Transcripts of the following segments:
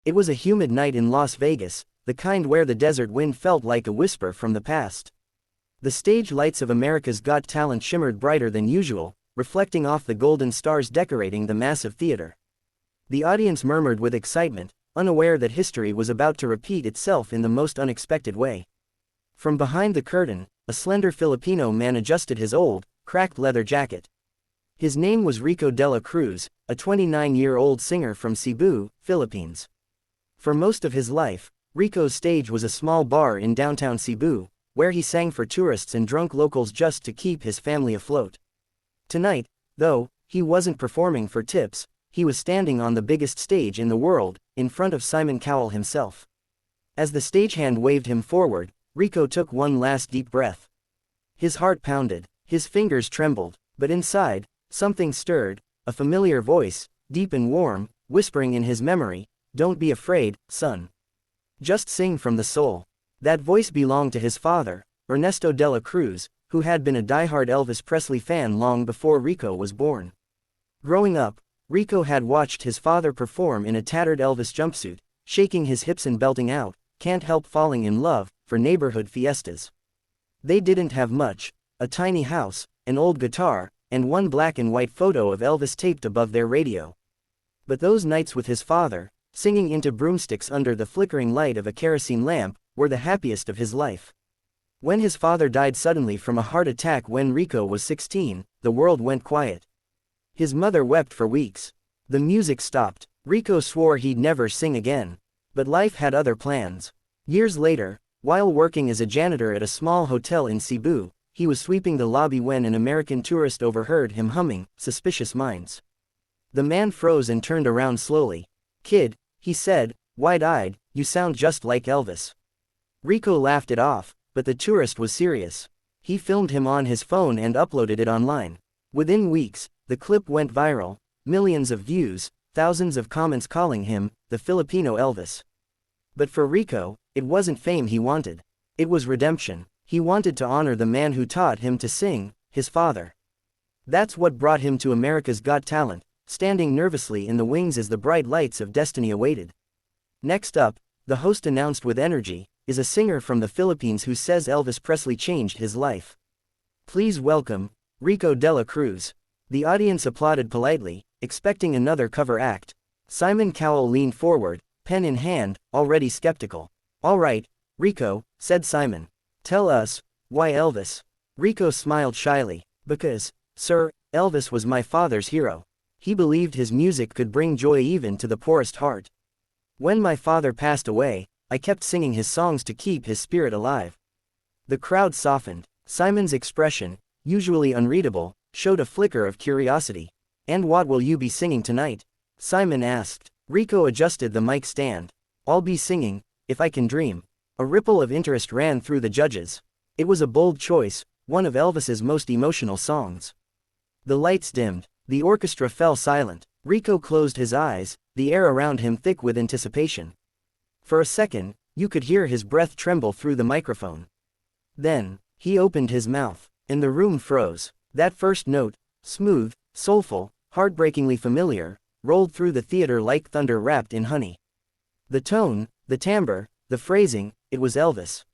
It was a humid night in Las Vegas, the kind where the desert wind felt like a whisper from the past. The stage lights of America's Got Talent shimmered brighter than usual, reflecting off the golden stars decorating the massive theater. The audience murmured with excitement, unaware that history was about to repeat itself in the most unexpected way. From behind the curtain, a slender Filipino man adjusted his old, cracked leather jacket. His name was Rico Dela Cruz, a 29-year-old singer from Cebu, Philippines. For most of his life, Rico's stage was a small bar in downtown Cebu, where he sang for tourists and drunk locals just to keep his family afloat. Tonight, though, he wasn't performing for tips, he was standing on the biggest stage in the world, in front of Simon Cowell himself. As the stagehand waved him forward, Rico took one last deep breath. His heart pounded, his fingers trembled, but inside, something stirred, a familiar voice, deep and warm, whispering in his memory, "Don't be afraid, son. Just sing from the soul." That voice belonged to his father, Ernesto Dela Cruz, who had been a diehard Elvis Presley fan long before Rico was born. Growing up, Rico had watched his father perform in a tattered Elvis jumpsuit, shaking his hips and belting out, "Can't Help Falling in Love," for neighborhood fiestas. They didn't have much, a tiny house, an old guitar, and one black and white photo of Elvis taped above their radio. But those nights with his father, singing into broomsticks under the flickering light of a kerosene lamp, were the happiest of his life. When his father died suddenly from a heart attack when Rico was 16, the world went quiet. His mother wept for weeks. The music stopped. Rico swore he'd never sing again. But life had other plans. Years later, while working as a janitor at a small hotel in Cebu, he was sweeping the lobby when an American tourist overheard him humming "Suspicious Minds." The man froze and turned around slowly. "Kid," he said, wide-eyed, "you sound just like Elvis." Rico laughed it off, but the tourist was serious. He filmed him on his phone and uploaded it online. Within weeks, the clip went viral, millions of views, thousands of comments calling him the Filipino Elvis. But for Rico, it wasn't fame he wanted. It was redemption. He wanted to honor the man who taught him to sing, his father. That's what brought him to America's Got Talent, standing nervously in the wings as the bright lights of destiny awaited. Next up, the host announced with energy, is a singer from the Philippines who says Elvis Presley changed his life. Please welcome, Rico Dela Cruz. The audience applauded politely, expecting another cover act. Simon Cowell leaned forward, pen in hand, already skeptical. "All right, Rico," said Simon. "Tell us, why Elvis?" Rico smiled shyly. "Because, sir, Elvis was my father's hero. He believed his music could bring joy even to the poorest heart. When my father passed away, I kept singing his songs to keep his spirit alive." The crowd softened. Simon's expression, usually unreadable, showed a flicker of curiosity. "And what will you be singing tonight?" Simon asked. Rico adjusted the mic stand. "I'll be singing, If I Can Dream." A ripple of interest ran through the judges. It was a bold choice, one of Elvis's most emotional songs. The lights dimmed. The orchestra fell silent. Rico closed his eyes, the air around him thick with anticipation. For a second, you could hear his breath tremble through the microphone. Then, he opened his mouth, and the room froze. That first note, smooth, soulful, heartbreakingly familiar, rolled through the theater like thunder wrapped in honey. The tone, the timbre, the phrasing, it was Elvis.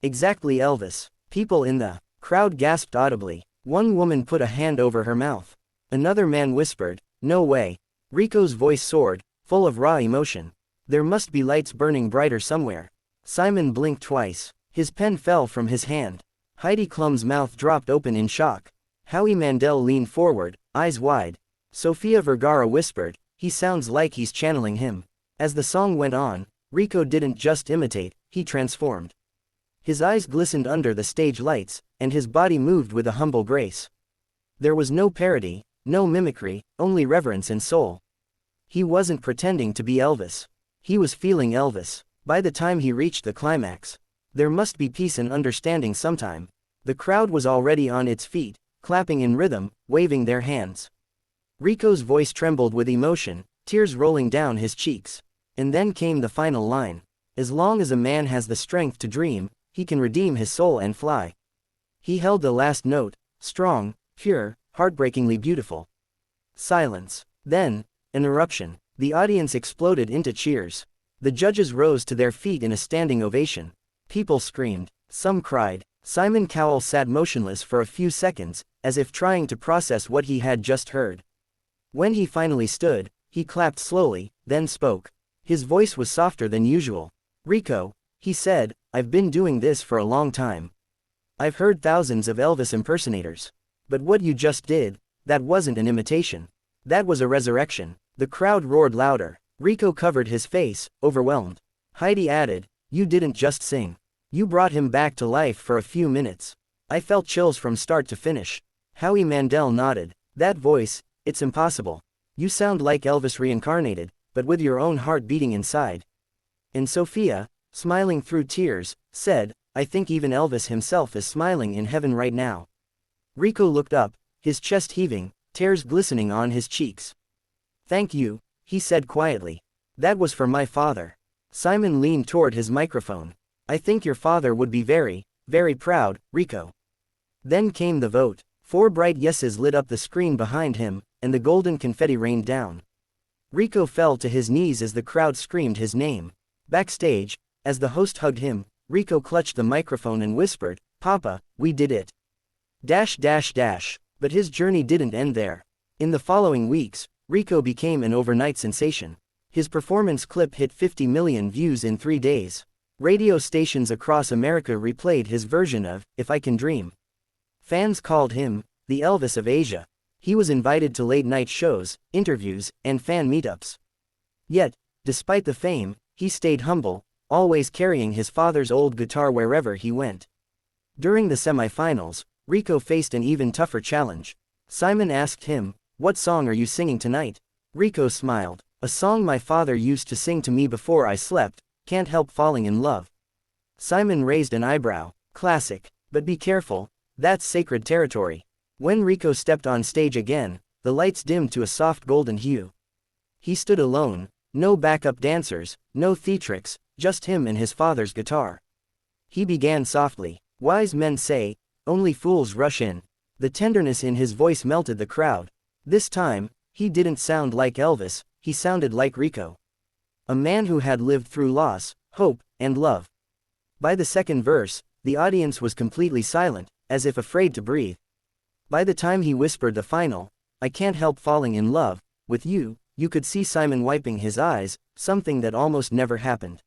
Exactly Elvis. People in the crowd gasped audibly. One woman put a hand over her mouth. Another man whispered, "No way." Rico's voice soared, full of raw emotion. There must be lights burning brighter somewhere. Simon blinked twice. His pen fell from his hand. Heidi Klum's mouth dropped open in shock. Howie Mandel leaned forward, eyes wide. Sofia Vergara whispered, "He sounds like he's channeling him." As the song went on, Rico didn't just imitate, he transformed. His eyes glistened under the stage lights, and his body moved with a humble grace. There was no parody, no mimicry, only reverence and soul. He wasn't pretending to be Elvis. He was feeling Elvis. By the time he reached the climax, there must be peace and understanding sometime. The crowd was already on its feet, clapping in rhythm, waving their hands. Rico's voice trembled with emotion, tears rolling down his cheeks. And then came the final line. "As long as a man has the strength to dream, he can redeem his soul and fly." He held the last note, strong, pure, heartbreakingly beautiful. Silence. Then, an eruption. The audience exploded into cheers. The judges rose to their feet in a standing ovation. People screamed. Some cried. Simon Cowell sat motionless for a few seconds, as if trying to process what he had just heard. When he finally stood, he clapped slowly, then spoke. His voice was softer than usual. "Rico," he said, "I've been doing this for a long time. I've heard thousands of Elvis impersonators. But what you just did, that wasn't an imitation. That was a resurrection." The crowd roared louder. Rico covered his face, overwhelmed. Heidi added, "You didn't just sing. You brought him back to life for a few minutes. I felt chills from start to finish." Howie Mandel nodded. "That voice, it's impossible. You sound like Elvis reincarnated, but with your own heart beating inside." And Sophia, smiling through tears, said, "I think even Elvis himself is smiling in heaven right now." Rico looked up, his chest heaving, tears glistening on his cheeks. "Thank you," he said quietly. "That was for my father." Simon leaned toward his microphone. "I think your father would be very, very proud, Rico." Then came the vote. 4 bright yeses lit up the screen behind him, and the golden confetti rained down. Rico fell to his knees as the crowd screamed his name. Backstage, as the host hugged him, Rico clutched the microphone and whispered, "Papa, we did it." But his journey didn't end there. In the following weeks, Rico became an overnight sensation. His performance clip hit 50 million views in 3 days. Radio stations across America replayed his version of "If I Can Dream." Fans called him the Elvis of Asia. He was invited to late-night shows, interviews, and fan meetups. Yet, despite the fame, he stayed humble, always carrying his father's old guitar wherever he went. During the semifinals, Rico faced an even tougher challenge. Simon asked him, "What song are you singing tonight?" Rico smiled. "A song my father used to sing to me before I slept, Can't Help Falling in Love." Simon raised an eyebrow. "Classic. But be careful, that's sacred territory." When Rico stepped on stage again, the lights dimmed to a soft golden hue. He stood alone, no backup dancers, no theatrics, just him and his father's guitar. He began softly. "Wise men say, only fools rush in." The tenderness in his voice melted the crowd. This time, he didn't sound like Elvis, he sounded like Rico. A man who had lived through loss, hope, and love. By the second verse, the audience was completely silent, as if afraid to breathe. By the time he whispered the final, "I can't help falling in love with you," you could see Simon wiping his eyes, something that almost never happened.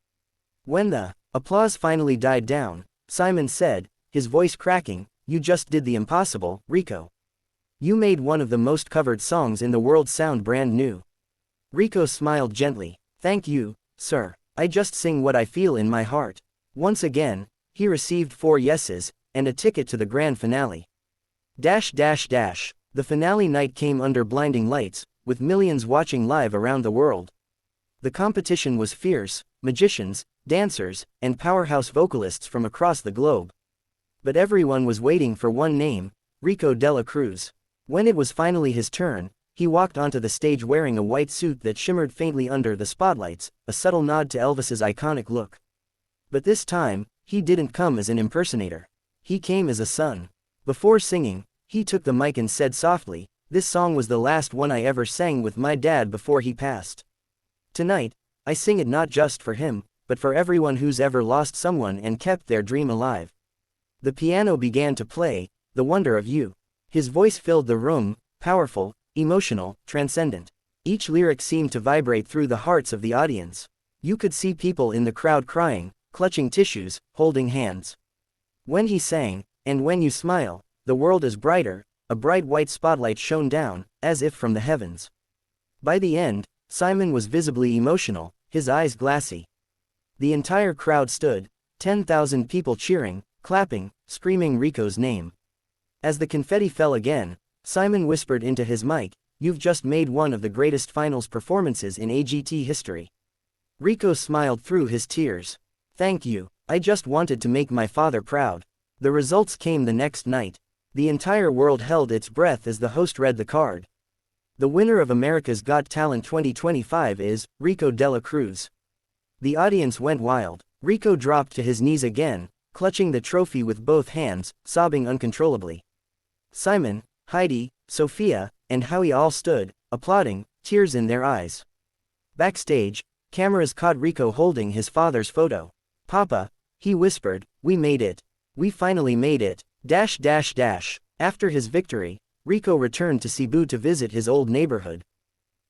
When the applause finally died down, Simon said, his voice cracking, "You just did the impossible, Rico. You made one of the most covered songs in the world sound brand new." Rico smiled gently. "Thank you, sir. I just sing what I feel in my heart." Once again, he received 4 yeses, and a ticket to the grand finale. The finale night came under blinding lights, with millions watching live around the world. The competition was fierce, magicians, dancers, and powerhouse vocalists from across the globe. But everyone was waiting for one name, Rico Dela Cruz. When it was finally his turn, he walked onto the stage wearing a white suit that shimmered faintly under the spotlights, a subtle nod to Elvis's iconic look. But this time, he didn't come as an impersonator. He came as a son. Before singing, he took the mic and said softly, "This song was the last one I ever sang with my dad before he passed. Tonight, I sing it not just for him, but for everyone who's ever lost someone and kept their dream alive." The piano began to play, "The Wonder of You." His voice filled the room, powerful, emotional, transcendent. Each lyric seemed to vibrate through the hearts of the audience. You could see people in the crowd crying, clutching tissues, holding hands. When he sang, "And when you smile, the world is brighter," a bright white spotlight shone down, as if from the heavens. By the end, Simon was visibly emotional, his eyes glassy. The entire crowd stood, 10,000 people cheering, clapping, screaming Rico's name. As the confetti fell again, Simon whispered into his mic, "You've just made one of the greatest finals performances in AGT history." Rico smiled through his tears. "Thank you. I just wanted to make my father proud." The results came the next night. The entire world held its breath as the host read the card. The winner of America's Got Talent 2025 is Rico Dela Cruz. The audience went wild. Rico dropped to his knees again, clutching the trophy with both hands, sobbing uncontrollably. Simon, Heidi, Sophia, and Howie all stood, applauding, tears in their eyes. Backstage, Cameras caught Rico holding his father's photo. "Papa," he whispered, "we made it. We finally made it. Dash dash dash." After his victory, Rico returned to Cebu to visit his old neighborhood.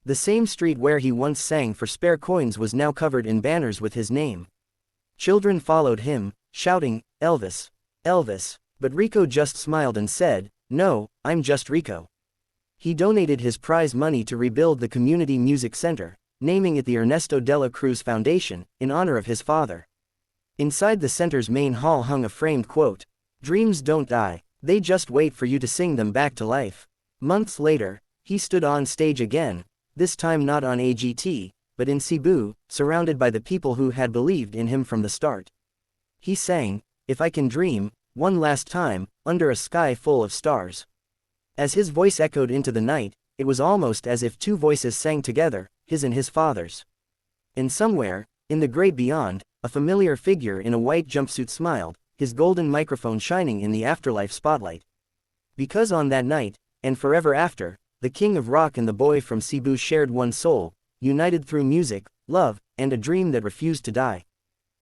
The same street where he once sang for spare coins was now covered in banners with his name. Children followed him, shouting, "Elvis! Elvis!" But Rico just smiled and said, "No, I'm just Rico." He donated his prize money to rebuild the community music center, naming it the Rico Dela Cruz Foundation, in honor of his father. Inside the center's main hall hung a framed quote, "Dreams don't die, they just wait for you to sing them back to life." Months later, he stood on stage again, this time not on AGT, but in Cebu, surrounded by the people who had believed in him from the start. He sang, "If I Can Dream," one last time, under a sky full of stars. As his voice echoed into the night, it was almost as if two voices sang together, his and his father's. And somewhere, in the great beyond, a familiar figure in a white jumpsuit smiled, his golden microphone shining in the afterlife spotlight. Because on that night, and forever after, the king of rock and the boy from Cebu shared one soul, united through music, love, and a dream that refused to die.